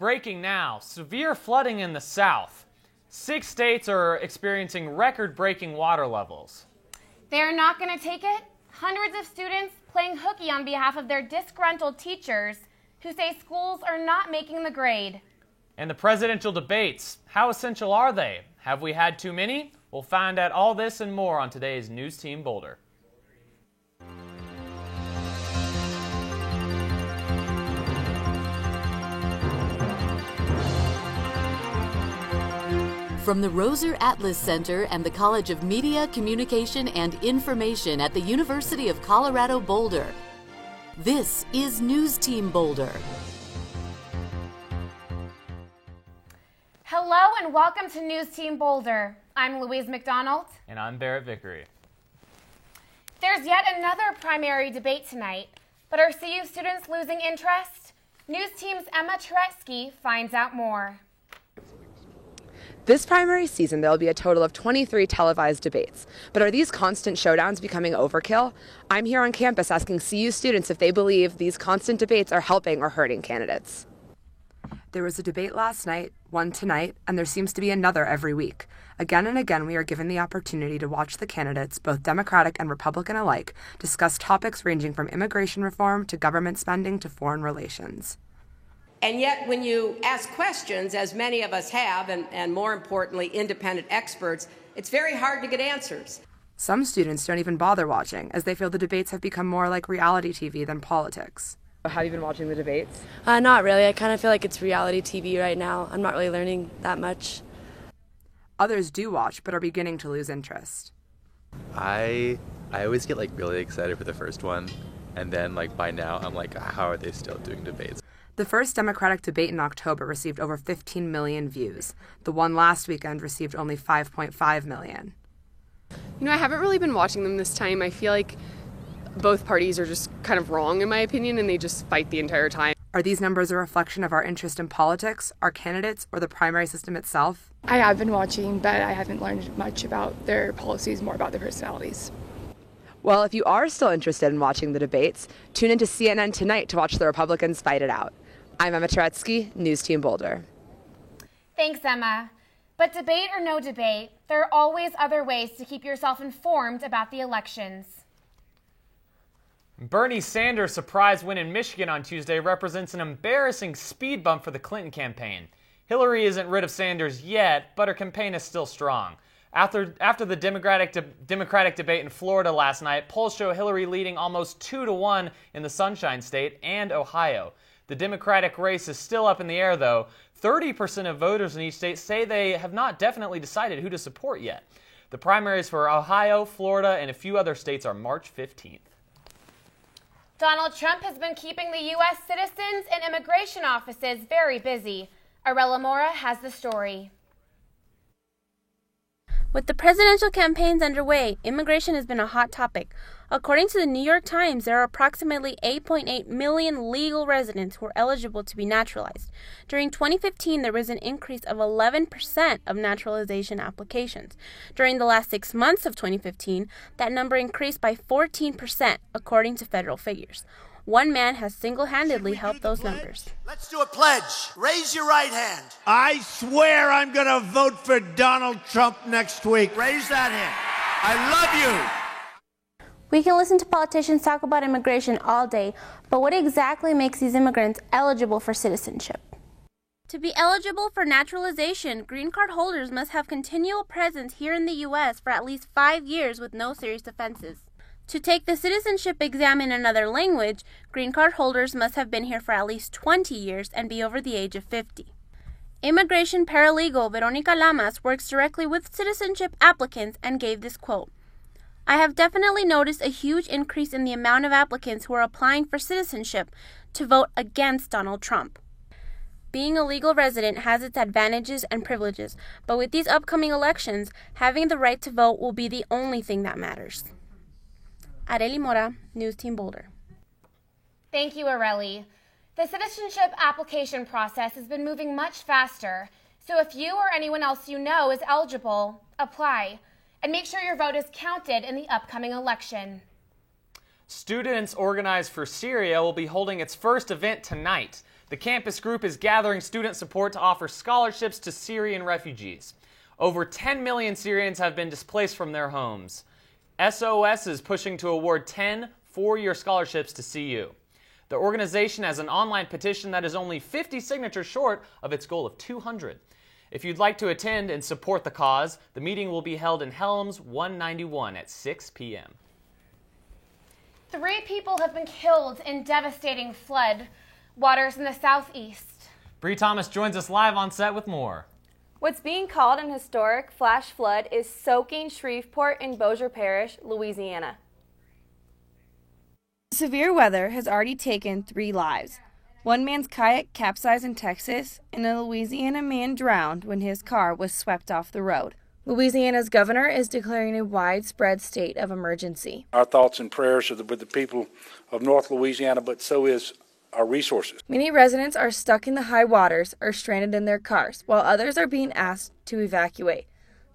Breaking now, severe flooding in the South. 6 states are experiencing record-breaking water levels. They're not going to take it? Hundreds of students playing hooky on behalf of their disgruntled teachers who say schools are not making the grade. And the presidential debates, how essential are they? Have we had too many? We'll find out all this and more on today's News Team Boulder. From the Roser Atlas Center and the College of Media, Communication, and Information at the University of Colorado Boulder, this is News Team Boulder. Hello and welcome to News Team Boulder. I'm Louise McDonald. And I'm Barrett Vickery. There's yet another primary debate tonight, but are CU students losing interest? News Team's Emma Turetsky finds out more. This primary season, there will be a total of 23 televised debates. But are these constant showdowns becoming overkill? I'm here on campus asking CU students if they believe these constant debates are helping or hurting candidates. There was a debate last night, one tonight, and there seems to be another every week. Again and again, we are given the opportunity to watch the candidates, both Democratic and Republican alike, discuss topics ranging from immigration reform to government spending to foreign relations. And yet, when you ask questions, as many of us have, and more importantly, independent experts, it's very hard to get answers. Some students don't even bother watching, as they feel the debates have become more like reality TV than politics. Have you been watching the debates? Not really. I kind of feel like it's reality TV right now. I'm not really learning that much. Others do watch, but are beginning to lose interest. I always get really excited for the first one, and then by now I'm like, how are they still doing debates? The first Democratic debate in October received over 15 million views. The one last weekend received only 5.5 million. I haven't really been watching them this time. I feel like both parties are just kind of wrong, in my opinion, and they just fight the entire time. Are these numbers a reflection of our interest in politics, our candidates, or the primary system itself? I have been watching, but I haven't learned much about their policies, more about their personalities. Well, if you are still interested in watching the debates, tune into CNN tonight to watch the Republicans fight it out. I'm Emma Turetsky, News Team Boulder. Thanks, Emma. But debate or no debate, there are always other ways to keep yourself informed about the elections. Bernie Sanders' surprise win in Michigan on Tuesday represents an embarrassing speed bump for the Clinton campaign. Hillary isn't rid of Sanders yet, but her campaign is still strong. After the Democratic debate in Florida last night, polls show Hillary leading almost 2-1 in the Sunshine State and Ohio. The Democratic race is still up in the air, though. 30% of voters in each state say they have not definitely decided who to support yet. The primaries for Ohio, Florida, and a few other states are March 15th. Donald Trump has been keeping the U.S. citizens and immigration offices very busy. Arella Mora has the story. With the presidential campaigns underway, immigration has been a hot topic. According to the New York Times, there are approximately 8.8 million legal residents who are eligible to be naturalized. During 2015, there was an increase of 11% of naturalization applications. During the last 6 months of 2015, that number increased by 14%, according to federal figures. One man has single-handedly helped those numbers. Let's do a pledge. Raise your right hand. I swear I'm going to vote for Donald Trump next week. Raise that hand. I love you. We can listen to politicians talk about immigration all day, but what exactly makes these immigrants eligible for citizenship? To be eligible for naturalization, green card holders must have continual presence here in the U.S. for at least 5 years with no serious offenses. To take the citizenship exam in another language, green card holders must have been here for at least 20 years and be over the age of 50. Immigration paralegal Veronica Lamas works directly with citizenship applicants and gave this quote: "I have definitely noticed a huge increase in the amount of applicants who are applying for citizenship to vote against Donald Trump. Being a legal resident has its advantages and privileges, but with these upcoming elections, having the right to vote will be the only thing that matters." Areli Mora, News Team Boulder. Thank you, Areli. The citizenship application process has been moving much faster, so if you or anyone else you know is eligible, apply. And make sure your vote is counted in the upcoming election. Students Organized for Syria will be holding its first event tonight. The campus group is gathering student support to offer scholarships to Syrian refugees. Over 10 million Syrians have been displaced from their homes. SOS is pushing to award 10 four-year scholarships to CU. The organization has an online petition that is only 50 signatures short of its goal of 200. If you'd like to attend and support the cause, the meeting will be held in Helms 191 at 6 p.m. 3 people have been killed in devastating flood waters in the southeast. Bree Thomas joins us live on set with more. What's being called an historic flash flood is soaking Shreveport in Bossier Parish, Louisiana. Severe weather has already taken 3 lives. One man's kayak capsized in Texas, and a Louisiana man drowned when his car was swept off the road. Louisiana's governor is declaring a widespread state of emergency. Our thoughts and prayers are with the people of North Louisiana, but so is our resources. Many residents are stuck in the high waters or stranded in their cars, while others are being asked to evacuate.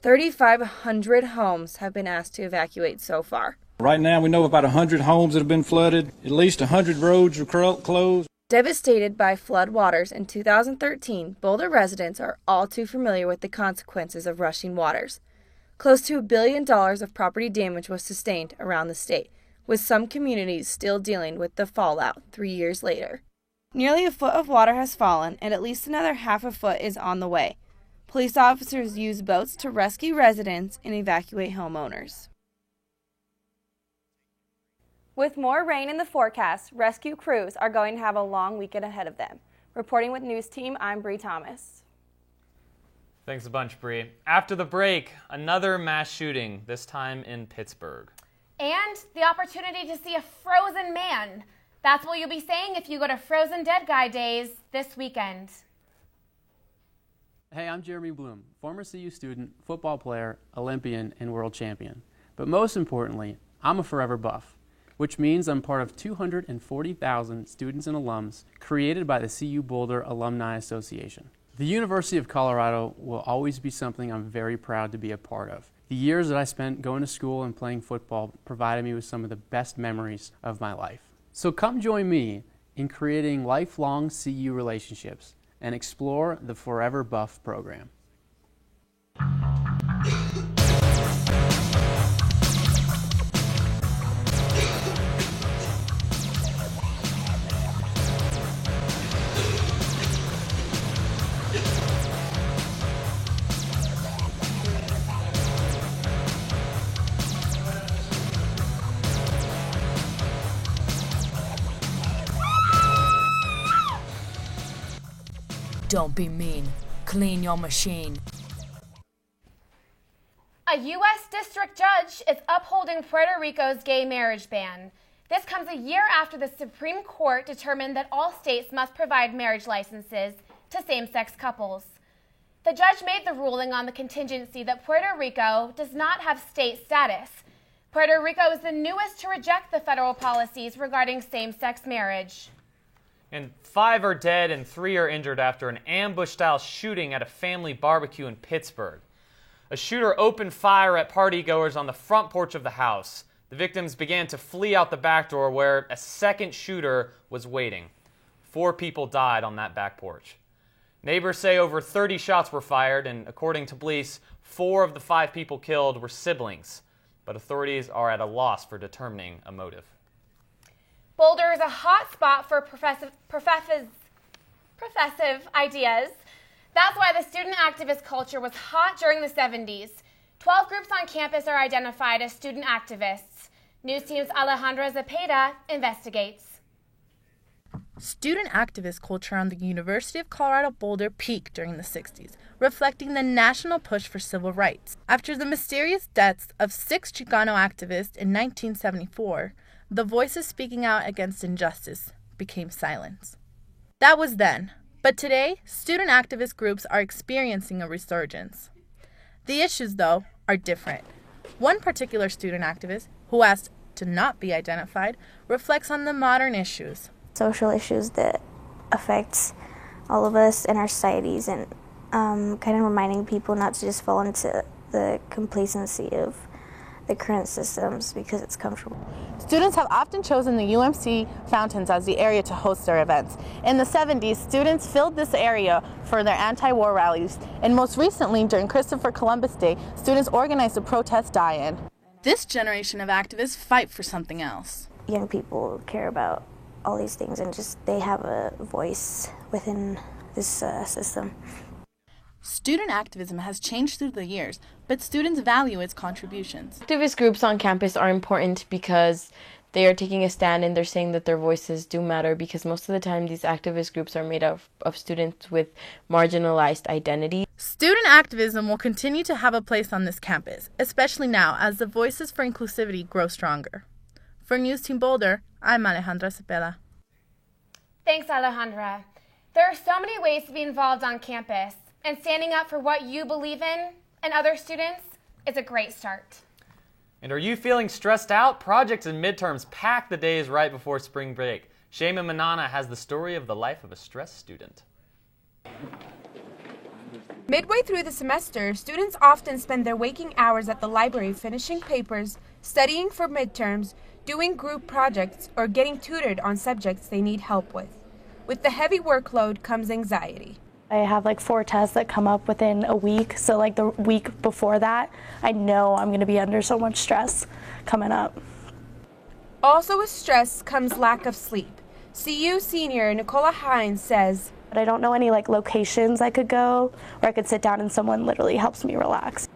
3,500 homes have been asked to evacuate so far. Right now, we know about 100 homes that have been flooded. At least 100 roads are closed. Devastated by flood waters in 2013, Boulder residents are all too familiar with the consequences of rushing waters. Close to $1 billion of property damage was sustained around the state, with some communities still dealing with the fallout 3 years later. Nearly a foot of water has fallen, and at least another half a foot is on the way. Police officers use boats to rescue residents and evacuate homeowners. With more rain in the forecast, rescue crews are going to have a long weekend ahead of them. Reporting with News Team, I'm Bree Thomas. Thanks a bunch, Bree. After the break, another mass shooting, this time in Pittsburgh. And the opportunity to see a frozen man. That's what you'll be saying if you go to Frozen Dead Guy Days this weekend. Hey, I'm Jeremy Bloom, former CU student, football player, Olympian, and world champion. But most importantly, I'm a forever buff, which means I'm part of 240,000 students and alums created by the CU Boulder Alumni Association. The University of Colorado will always be something I'm very proud to be a part of. The years that I spent going to school and playing football provided me with some of the best memories of my life. So come join me in creating lifelong CU relationships and explore the Forever Buff program. Don't be mean. Clean your machine. A U.S. district judge is upholding Puerto Rico's gay marriage ban. This comes a year after the Supreme Court determined that all states must provide marriage licenses to same-sex couples. The judge made the ruling on the contingency that Puerto Rico does not have state status. Puerto Rico is the newest to reject the federal policies regarding same-sex marriage. And 5 are dead and 3 are injured after an ambush-style shooting at a family barbecue in Pittsburgh. A shooter opened fire at partygoers on the front porch of the house. The victims began to flee out the back door where a second shooter was waiting. 4 people died on that back porch. Neighbors say over 30 shots were fired, and according to police, 4 of the 5 people killed were siblings. But authorities are at a loss for determining a motive. Boulder is a hot spot for progressive ideas. That's why the student activist culture was hot during the 70s. 12 groups on campus are identified as student activists. News Team's Alejandra Zepeda investigates. Student activist culture on the University of Colorado Boulder peaked during the 60s, reflecting the national push for civil rights. After the mysterious deaths of 6 Chicano activists in 1974, the voices speaking out against injustice became silent. That was then, but today, student activist groups are experiencing a resurgence. The issues, though, are different. One particular student activist, who asked to not be identified, reflects on the modern issues. Social issues that affect all of us in our societies, and kind of reminding people not to just fall into the complacency of the current systems because it's comfortable. Students have often chosen the UMC fountains as the area to host their events. In the 70s, students filled this area for their anti-war rallies, and most recently, during Christopher Columbus Day, students organized a protest die-in. This generation of activists fight for something else. Young people care about all these things and just they have a voice within this system. Student activism has changed through the years, but students value its contributions. Activist groups on campus are important because they are taking a stand and they're saying that their voices do matter, because most of the time these activist groups are made up of students with marginalized identities. Student activism will continue to have a place on this campus, especially now as the voices for inclusivity grow stronger. For News Team Boulder, I'm Alejandra Cepeda. Thanks, Alejandra. There are so many ways to be involved on campus, and standing up for what you believe in and other students is a great start. And are you feeling stressed out? Projects and midterms pack the days right before spring break. Shema Manana has the story of the life of a stressed student. Midway through the semester, students often spend their waking hours at the library finishing papers, studying for midterms, doing group projects, or getting tutored on subjects they need help with. With the heavy workload comes anxiety. I have like 4 tests that come up within a week, so like the week before that, I know I'm going to be under so much stress coming up. Also with stress comes lack of sleep. CU senior Nicola Hines says, "But I don't know any like locations I could go where I could sit down and someone literally helps me relax."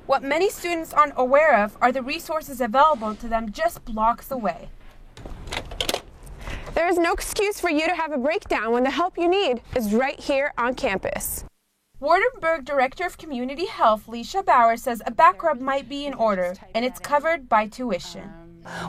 What many students aren't aware of are the resources available to them just blocks away. There is no excuse for you to have a breakdown when the help you need is right here on campus. Wardenburg Director of Community Health, Leisha Bauer, says a back rub might be in order, and it's covered by tuition.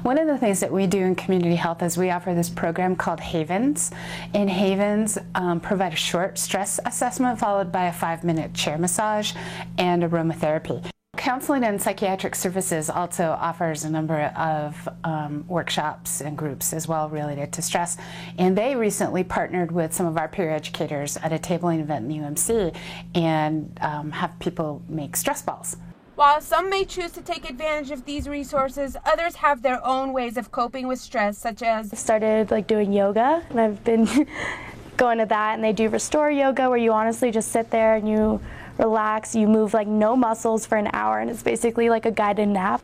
One of the things that we do in community health is we offer this program called Havens. And Havens provide a short stress assessment followed by a 5-minute chair massage and aromatherapy. Counseling and Psychiatric Services also offers a number of workshops and groups as well related to stress. And they recently partnered with some of our peer educators at a tabling event in UMC and have people make stress balls. While some may choose to take advantage of these resources, others have their own ways of coping with stress, such as... I started like doing yoga, and I've been going to that, and they do restore yoga where you honestly just sit there and you relax, you move like no muscles for an hour, and it's basically like a guided nap.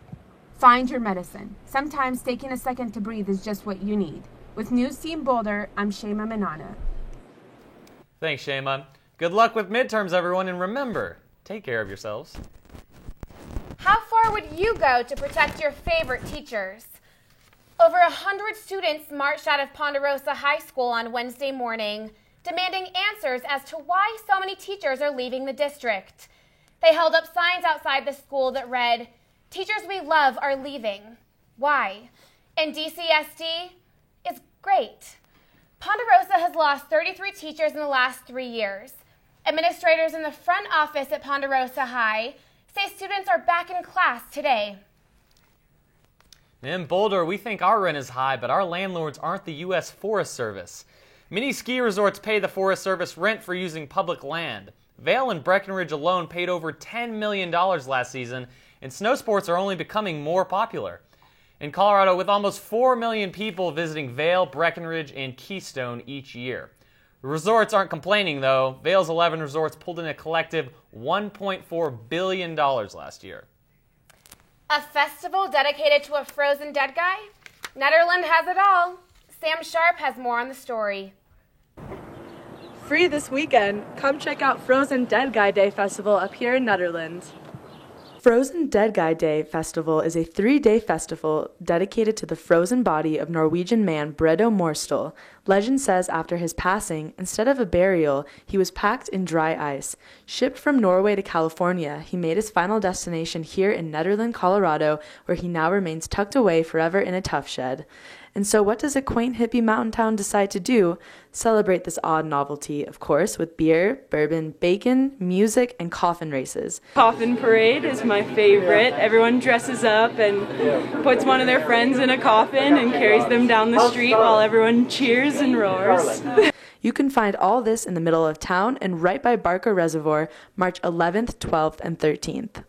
Find your medicine. Sometimes taking a second to breathe is just what you need. With News Team Boulder, I'm Shema Manana. Thanks, Shema. Good luck with midterms, everyone, and remember, take care of yourselves. How far would you go to protect your favorite teachers? Over 100 students marched out of Ponderosa High School on Wednesday morning, demanding answers as to why so many teachers are leaving the district. They held up signs outside the school that read, "Teachers we love are leaving. Why?" And DCSD is great. Ponderosa has lost 33 teachers in the last 3 years. Administrators in the front office at Ponderosa High say students are back in class today. In Boulder, we think our rent is high, but our landlords aren't the U.S. Forest Service. Many ski resorts pay the Forest Service rent for using public land. Vail and Breckenridge alone paid over $10 million last season, and snow sports are only becoming more popular. In Colorado, with almost 4 million people visiting Vail, Breckenridge, and Keystone each year. The resorts aren't complaining, though. Vail's 11 resorts pulled in a collective $1.4 billion last year. A festival dedicated to a frozen dead guy? Nederland has it all. Sam Sharp has more on the story. Free this weekend. Come check out Frozen Dead Guy Day Festival up here in Nederland. Frozen Dead Guy Day Festival is a 3-day festival dedicated to the frozen body of Norwegian man Bredo Morstol. Legend says after his passing, instead of a burial, he was packed in dry ice. Shipped from Norway to California, he made his final destination here in Nederland, Colorado, where he now remains tucked away forever in a tough shed. And so what does a quaint hippie mountain town decide to do? Celebrate this odd novelty, of course, with beer, bourbon, bacon, music, and coffin races. Coffin parade is my favorite. Everyone dresses up and puts one of their friends in a coffin and carries them down the street while everyone cheers and roars. You can find all this in the middle of town and right by Barker Reservoir, March 11th, 12th, and 13th.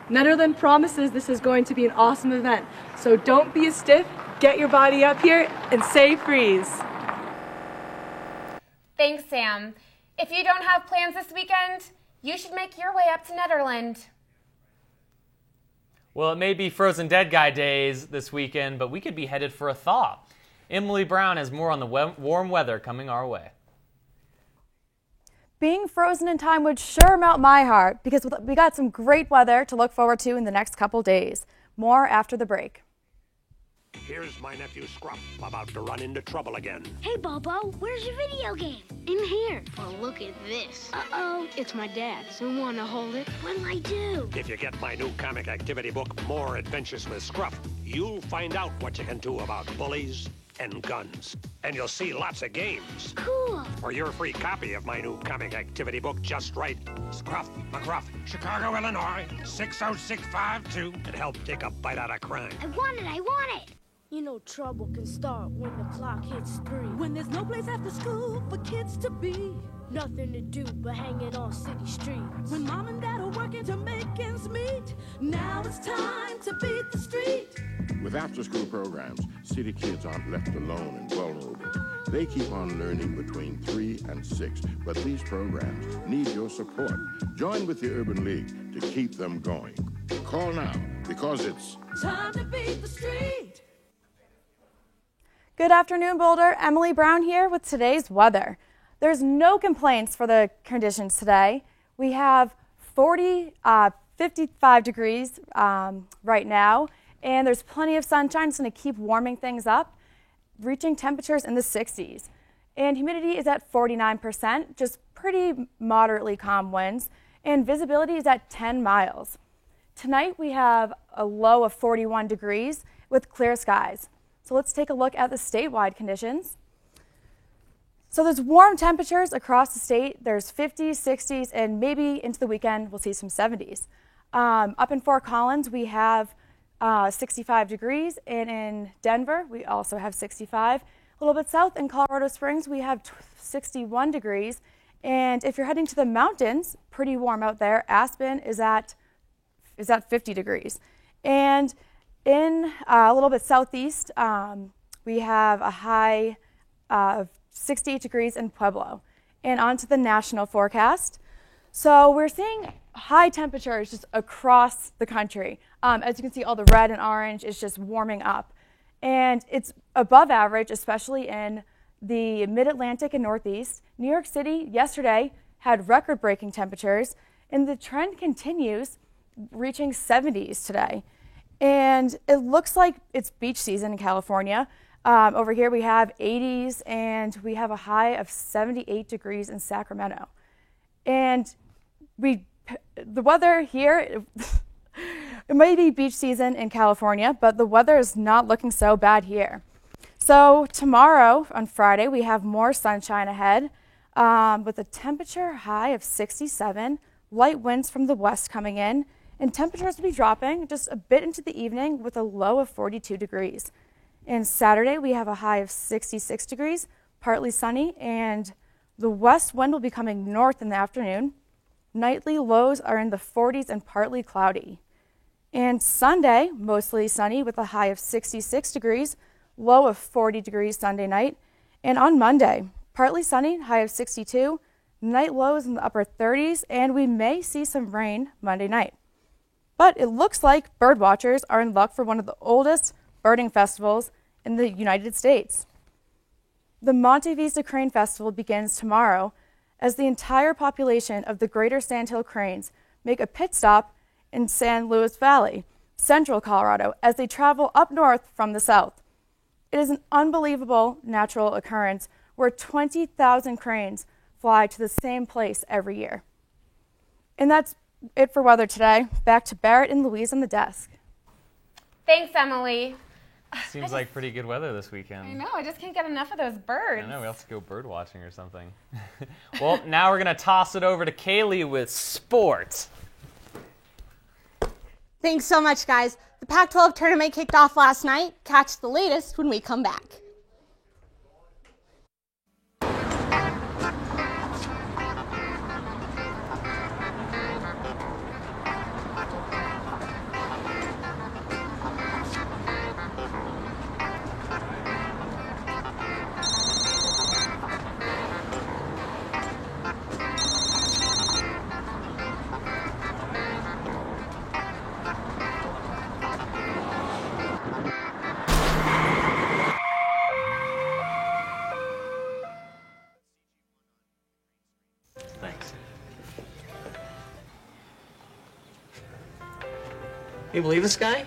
Nederland promises this is going to be an awesome event, so don't be a stiff, get your body up here, and say freeze. Thanks, Sam. If you don't have plans this weekend, you should make your way up to Nederland. Well, it may be Frozen Dead Guy days this weekend, but we could be headed for a thaw. Emily Brown has more on the warm weather coming our way. Being frozen in time would sure melt my heart because we got some great weather to look forward to in the next couple days. More after the break. Here's my nephew Scruff about to run into trouble again. Hey, Bobo, where's your video game? In here. Well, look at this. Uh-oh, it's my dad's. You want to hold it? What'll I do? If you get my new comic activity book, More Adventures with Scruff, you'll find out what you can do about bullies and guns. And you'll see lots of games. Cool. For your free copy of my new comic activity book, just write Scruff McGruff, Chicago, Illinois, 60652, and help take a bite out of crime. I want it. You know trouble can start when the clock hits 3. When there's no place after school for kids to be. Nothing to do but hanging on city streets. When mom and dad are working to make ends meet. Now it's time to beat the street. With after-school programs, city kids aren't left alone and vulnerable. They keep on learning between 3 and 6, but these programs need your support. Join with the Urban League to keep them going. Call now, because it's time to beat the street. Good afternoon, Boulder. Emily Brown here with today's weather. There's no complaints for the conditions today. We have 55 degrees right now, and there's plenty of sunshine. It's going to keep warming things up, reaching temperatures in the 60s. And humidity is at 49%, just pretty moderately calm winds, and visibility is at 10 miles. Tonight we have a low of 41 degrees with clear skies. So let's take a look at the statewide conditions. So there's warm temperatures across the state. There's 50s, 60s, and maybe into the weekend we'll see some 70s. Up in Fort Collins, we have 65 degrees, and in Denver, we also have 65. A little bit south in Colorado Springs, we have 61 degrees. And if you're heading to the mountains, pretty warm out there. Aspen is at 50 degrees. And in a little bit southeast, we have a high of 68 degrees in Pueblo. And on to the national forecast. So we're seeing high temperatures just across the country. As you can see, all the red and orange is just warming up. And it's above average, especially in the mid-Atlantic and Northeast. New York City yesterday had record-breaking temperatures, and the trend continues, reaching 70s today. And it looks like it's beach season in California. Over here we have 80s, and we have a high of 78 degrees in Sacramento. And the weather here, it might be beach season in California, but the weather is not looking so bad here. So tomorrow, on Friday, we have more sunshine ahead with a temperature high of 67, light winds from the west coming in, and temperatures will be dropping just a bit into the evening with a low of 42 degrees. And Saturday, we have a high of 66 degrees, partly sunny, and the west wind will be coming north in the afternoon. Nightly lows are in the 40s and partly cloudy. And Sunday, mostly sunny with a high of 66 degrees, low of 40 degrees Sunday night. And on Monday, partly sunny, high of 62, night lows in the upper 30s, and we may see some rain Monday night. But it looks like bird watchers are in luck for one of the oldest birding festivals in the United States. The Monte Vista Crane Festival begins tomorrow as the entire population of the Greater Sandhill Cranes make a pit stop in San Luis Valley, central Colorado, as they travel up north from the south. It is an unbelievable natural occurrence where 20,000 cranes fly to the same place every year. And that's it for weather today. Back to Barrett and Louise on the desk. Thanks, Emily. Seems like pretty good weather this weekend. I know, I just can't get enough of those birds. I know, we have to go bird watching or something. Well, now we're going to toss it over to Kaylee with sports. Thanks so much, guys. The Pac-12 tournament kicked off last night. Catch the latest when we come back. You believe this guy?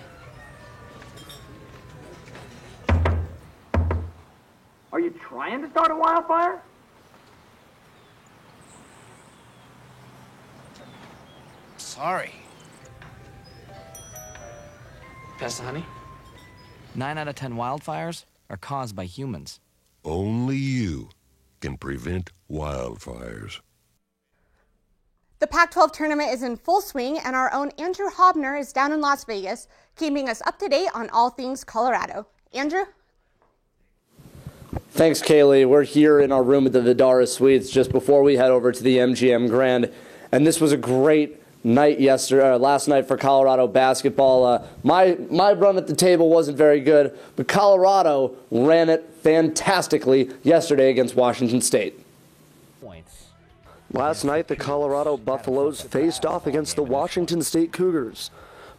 Are you trying to start a wildfire? Sorry. Pass the honey? 9 out of 10 wildfires are caused by humans. Only you can prevent wildfires. The Pac-12 tournament is in full swing, and our own Andrew Hobner is down in Las Vegas, keeping us up to date on all things Colorado. Andrew? Thanks, Kaylee. We're here in our room at the Vidara Suites just before we head over to the MGM Grand, and this was a great night last night for Colorado basketball. My run at the table wasn't very good, but Colorado ran it fantastically yesterday against Washington State. Last night, the Colorado Buffaloes faced off against the Washington State Cougars.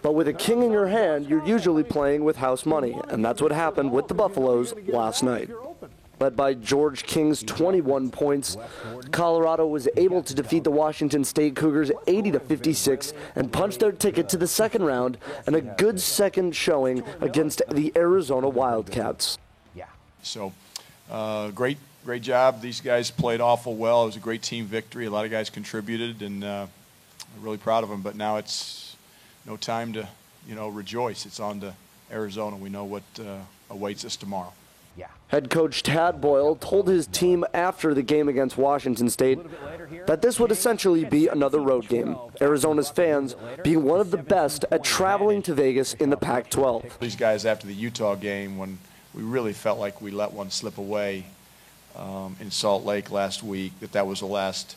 But with a king in your hand, you're usually playing with house money, and that's what happened with the Buffaloes last night. Led by George King's 21 points, Colorado was able to defeat the Washington State Cougars 80-56 and punch their ticket to the second round and a good second showing against the Arizona Wildcats. So, great job. These guys played awful well. It was a great team victory. A lot of guys contributed, and I'm really proud of them. But now it's no time to, rejoice. It's on to Arizona. We know what awaits us tomorrow. Head coach Tad Boyle told his team after the game against Washington State that this would essentially be another road game. Arizona's fans being one of the best at traveling to Vegas in the Pac-12. These guys, after the Utah game, when we really felt like we let one slip away in Salt Lake last week, that was the last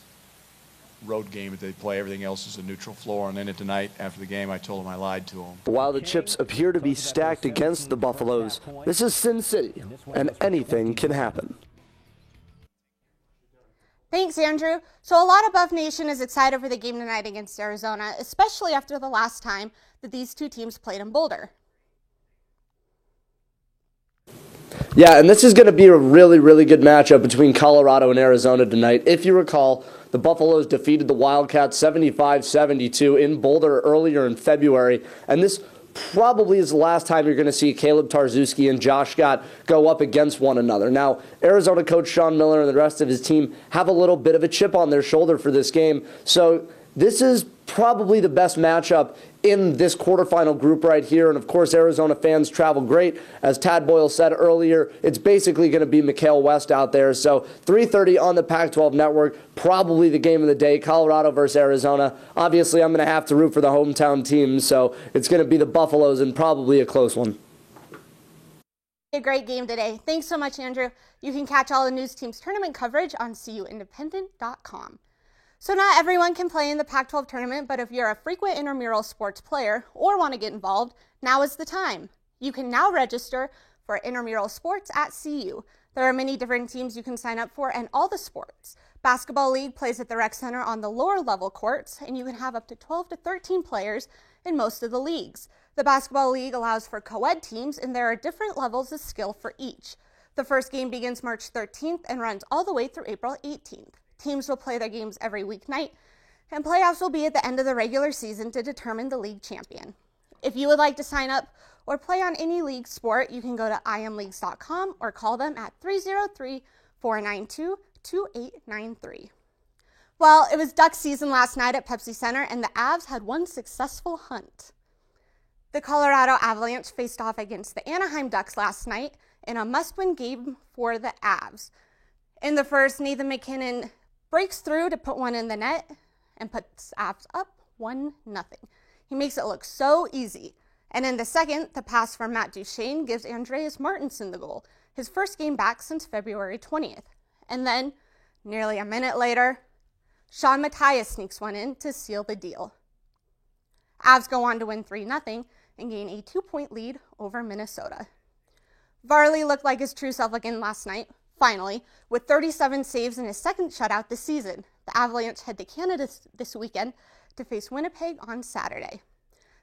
road game that they play. Everything else is a neutral floor. And then tonight, after the game, I told them I lied to them. While the chips appear to be stacked against the Buffaloes, this is Sin City, and anything can happen. Thanks, Andrew. So a lot of Buff Nation is excited for the game tonight against Arizona, especially after the last time that these two teams played in Boulder. Yeah, and this is going to be a really, really good matchup between Colorado and Arizona tonight. If you recall, the Buffaloes defeated the Wildcats 75-72 in Boulder earlier in February, and this probably is the last time you're going to see Caleb Tarczewski and Josh Scott go up against one another. Now, Arizona coach Sean Miller and the rest of his team have a little bit of a chip on their shoulder for this game, so this is probably the best matchup in this quarterfinal group right here. And, of course, Arizona fans travel great. As Tad Boyle said earlier, it's basically going to be Mikhail West out there. So 3:30 on the Pac-12 network, probably the game of the day, Colorado versus Arizona. Obviously, I'm going to have to root for the hometown team, so it's going to be the Buffaloes and probably a close one. A great game today. Thanks so much, Andrew. You can catch all the News Team's tournament coverage on cuindependent.com. So not everyone can play in the Pac-12 tournament, but if you're a frequent intramural sports player or want to get involved, now is the time. You can now register for intramural sports at CU. There are many different teams you can sign up for and all the sports. Basketball League plays at the Rec Center on the lower level courts, and you can have up to 12 to 13 players in most of the leagues. The Basketball League allows for co-ed teams, and there are different levels of skill for each. The first game begins March 13th and runs all the way through April 18th. Teams will play their games every weeknight, and playoffs will be at the end of the regular season to determine the league champion. If you would like to sign up or play on any league sport, you can go to imleagues.com or call them at 303-492-2893. Well, it was duck season last night at Pepsi Center, and the Avs had one successful hunt. The Colorado Avalanche faced off against the Anaheim Ducks last night in a must-win game for the Avs. In the first, Nathan MacKinnon breaks through to put one in the net and puts Avs up 1-0. He makes it look so easy. And in the second, the pass from Matt Duchene gives Andreas Martinson the goal, his first game back since February 20th. And then, nearly a minute later, Sean Matthias sneaks one in to seal the deal. Avs go on to win 3-0 and gain a 2-point lead over Minnesota. Varley looked like his true self again last night. Finally, with 37 saves in his second shutout this season, the Avalanche head to Canada this weekend to face Winnipeg on Saturday.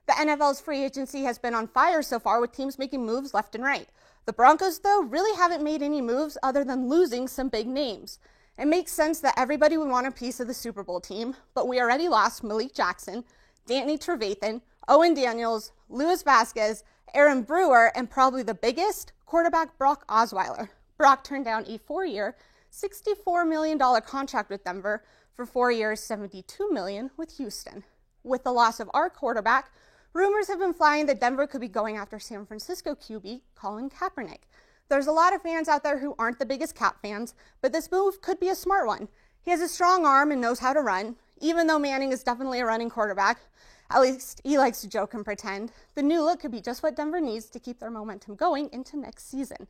The NFL's free agency has been on fire so far, with teams making moves left and right. The Broncos, though, really haven't made any moves other than losing some big names. It makes sense that everybody would want a piece of the Super Bowl team, but we already lost Malik Jackson, Danny Trevathan, Owen Daniels, Luis Vasquez, Aaron Brewer, and probably the biggest, quarterback Brock Osweiler. Brock turned down a 4-year, $64 million contract with Denver for 4 years, $72 million with Houston. With the loss of our quarterback, rumors have been flying that Denver could be going after San Francisco QB Colin Kaepernick. There's a lot of fans out there who aren't the biggest Cap fans, but this move could be a smart one. He has a strong arm and knows how to run. Even though Manning is definitely a running quarterback, at least he likes to joke and pretend. The new look could be just what Denver needs to keep their momentum going into next season.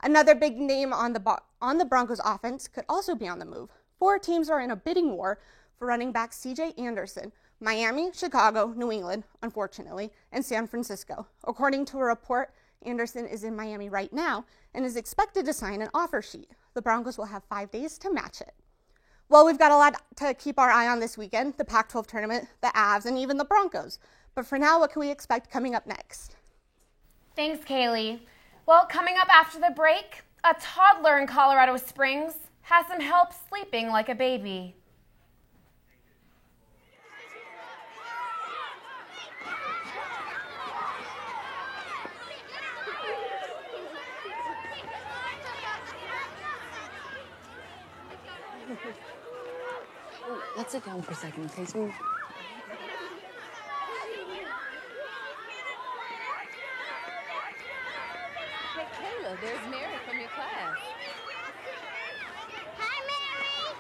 Another big name on the Broncos offense could also be on the move. 4 teams are in a bidding war for running back CJ Anderson: Miami, Chicago, New England, unfortunately, and San Francisco. According to a report, Anderson is in Miami right now and is expected to sign an offer sheet. The Broncos will have 5 days to match it. Well, we've got a lot to keep our eye on this weekend: the Pac-12 tournament, the Avs, and even the Broncos. But for now, what can we expect coming up next? Thanks, Kaylee. Well, coming up after the break, a toddler in Colorado Springs has some help sleeping like a baby. Let's sit down for a second, okay, sweetie? Hey, Kayla, there's Mary from your class. Hi, Mary.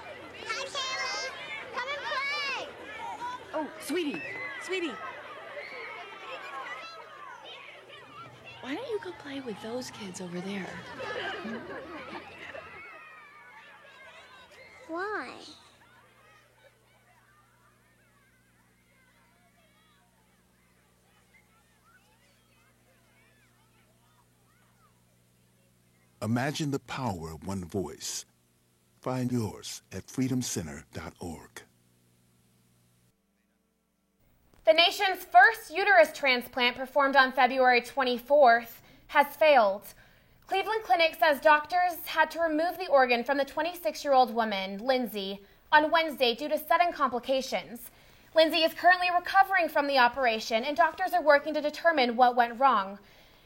Hi, Kayla. Come and play. Oh, sweetie. Why don't you go play with those kids over there? Why? Imagine the power of one voice. Find yours at freedomcenter.org. The nation's first uterus transplant, performed on February 24th, has failed. Cleveland Clinic says doctors had to remove the organ from the 26-year-old woman, Lindsay, on Wednesday due to sudden complications. Lindsay is currently recovering from the operation, and doctors are working to determine what went wrong.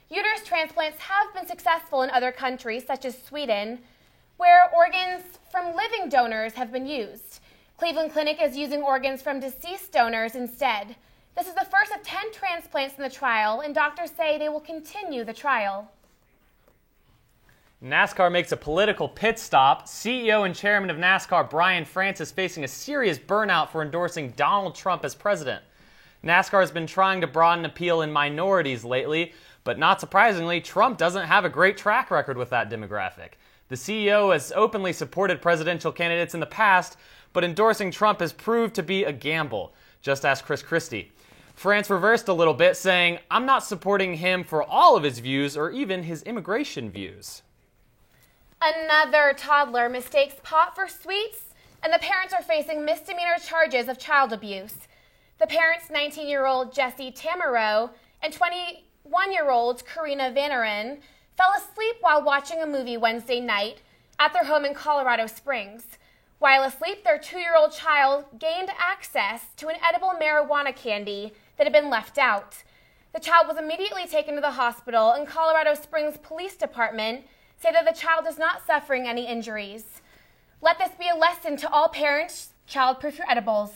Uterus transplants have been successful in other countries, such as Sweden, where organs from living donors have been used. Cleveland Clinic is using organs from deceased donors instead. This is the first of 10 transplants in the trial, and doctors say they will continue the trial. NASCAR makes a political pit stop. CEO and chairman of NASCAR Brian France is facing a serious burnout for endorsing Donald Trump as president. NASCAR has been trying to broaden appeal in minorities lately, but not surprisingly, Trump doesn't have a great track record with that demographic. The CEO has openly supported presidential candidates in the past, but endorsing Trump has proved to be a gamble. Just ask Chris Christie. France reversed a little bit, saying, "I'm not supporting him for all of his views or even his immigration views." Another toddler mistakes pot for sweets, and the parents are facing misdemeanor charges of child abuse. The parents, 19-year-old Jesse Tamaro and 21-year-old Karina Vanarin, fell asleep while watching a movie Wednesday night at their home in Colorado Springs. While asleep, their 2-year-old child gained access to an edible marijuana candy that had been left out. The child was immediately taken to the hospital, and Colorado Springs Police Department say that the child is not suffering any injuries. Let this be a lesson to all parents: childproof your edibles.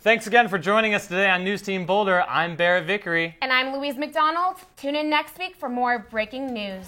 Thanks again for joining us today on News Team Boulder. I'm Barrett Vickery. And I'm Louise McDonald. Tune in next week for more breaking news.